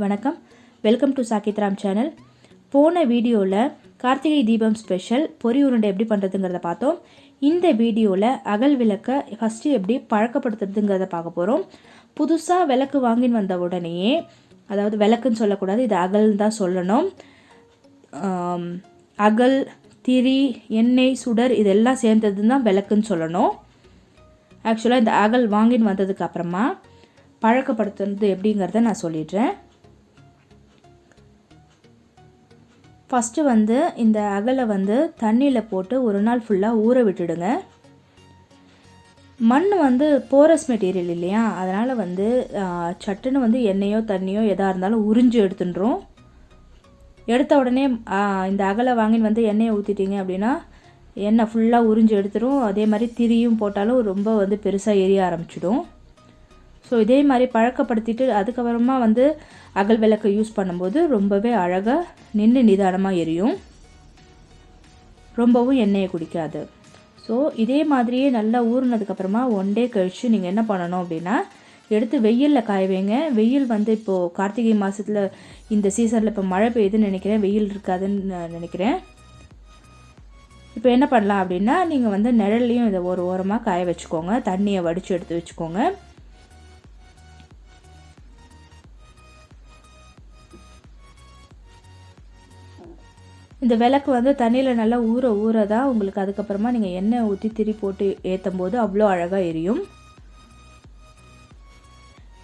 வணக்கம், welcome to சாக்கித்ராம் channel. போன வீடியோவில் கார்த்திகை தீபம் ஸ்பெஷல் பொரி உருண்டை எப்படி பண்ணுறதுங்கிறத பார்த்தோம். இந்த வீடியோவில் அகல் விளக்கை ஃபஸ்ட்டு எப்படி பழக்கப்படுத்துறதுங்கிறத பார்க்க போகிறோம். புதுசாக விளக்கு வாங்கின்னு வந்த உடனேயே, அதாவது விளக்குன்னு சொல்லக்கூடாது, இது அகல்னு தான் சொல்லணும். அகல், திரி, எண்ணெய், சுடர் இதெல்லாம் சேர்ந்தது தான் விளக்குன்னு சொல்லணும். ஆக்சுவலாக இந்த அகல் வாங்கின்னு வந்ததுக்கு அப்புறமா பழக்கப்படுத்துறது எப்படிங்கிறத நான் சொல்லிடுறேன். ஃபஸ்ட்டு இந்த அகலை தண்ணியில் போட்டு ஒரு நாள் ஃபுல்லாக ஊற விட்டுடுங்க. மண் போரஸ் மெட்டீரியல் இல்லையா, அதனால் சட்டுன்னு எண்ணெயோ தண்ணியோ எதாக இருந்தாலும் உறிஞ்சு எடுத்துட்டுரும். எடுத்த உடனே இந்த அகலை வாங்கின்னு எண்ணெயை ஊற்றிட்டிங்க அப்படின்னா எண்ணெய் ஃபுல்லாக உறிஞ்சு எடுத்துடும். அதே மாதிரி திரியும் போட்டாலும் ரொம்ப பெருசாக எரிய ஆரம்பிச்சிடும். ஸோ இதே மாதிரி பழக்கப்படுத்திட்டு அதுக்கப்புறமா அகல் விளக்கை யூஸ் பண்ணும்போது ரொம்பவே அழகாக நின்று நிதானமாக எரியும், ரொம்பவும் எண்ணெயை குடிக்காது. ஸோ இதே மாதிரியே நல்லா ஊறினதுக்கப்புறமா 1 டே கழித்து நீங்கள் என்ன பண்ணணும் அப்படின்னா, எடுத்து வெயிலில் காய வைங்க. வெயில் இப்போது கார்த்திகை மாதத்தில் இந்த சீசனில் இப்போ மழை பெய்யுதுன்னு நினைக்கிறேன், வெயில் இருக்காதுன்னு நினைக்கிறேன். இப்போ என்ன பண்ணலாம் அப்படின்னா, நீங்கள் நிழல்லையும் இதை ஒரு ஓரமாக காய வச்சுக்கோங்க, தண்ணியை வடித்து எடுத்து வச்சுக்கோங்க. இந்த விளக்கு தண்ணியில் நல்லா ஊற தான் உங்களுக்கு அதுக்கப்புறமா நீங்கள் எண்ணெய் ஊற்றி திரி போட்டு ஏற்றும் போது அவ்வளோ அழகாக எரியும்.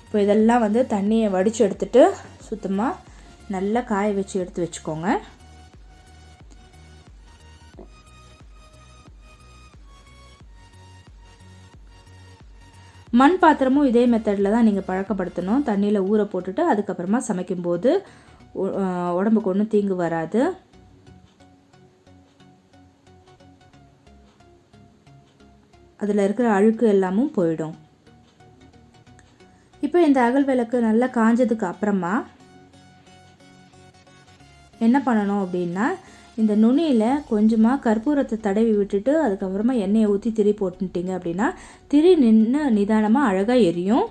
இப்போ இதெல்லாம் தண்ணியை வடித்து எடுத்துட்டு சுத்தமாக நல்லா காய வச்சு எடுத்து வச்சுக்கோங்க. மண் பாத்திரமும் இதே மெத்தடில் தான் நீங்கள் பழக்கப்படுத்தணும். தண்ணியில் ஊற போட்டுட்டு அதுக்கப்புறமா சமைக்கும்போது உடம்புக்கு ஒன்றும் தீங்கு வராது. அதில் இருக்கிற அழுக்கு எல்லாமும் போயிடும். இப்போ இந்த அகல் விளக்கு நல்லா காஞ்சதுக்கு அப்புறமா என்ன பண்ணணும் அப்படின்னா, இந்த நுனியில் கொஞ்சமாக கற்பூரத்தை தடவி விட்டுட்டு அதுக்கப்புறமா எண்ணெயை ஊற்றி திரி போட்டுட்டிங்க அப்படின்னா திரி நின்று நிதானமாக அழகாக எரியும்.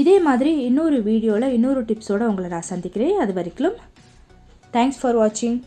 இதே மாதிரி இன்னொரு வீடியோவில் இன்னொரு டிப்ஸோடு உங்களை நான் சந்திக்கிறேன். அது வரைக்கும் தேங்க்ஸ் ஃபார் வாட்சிங்.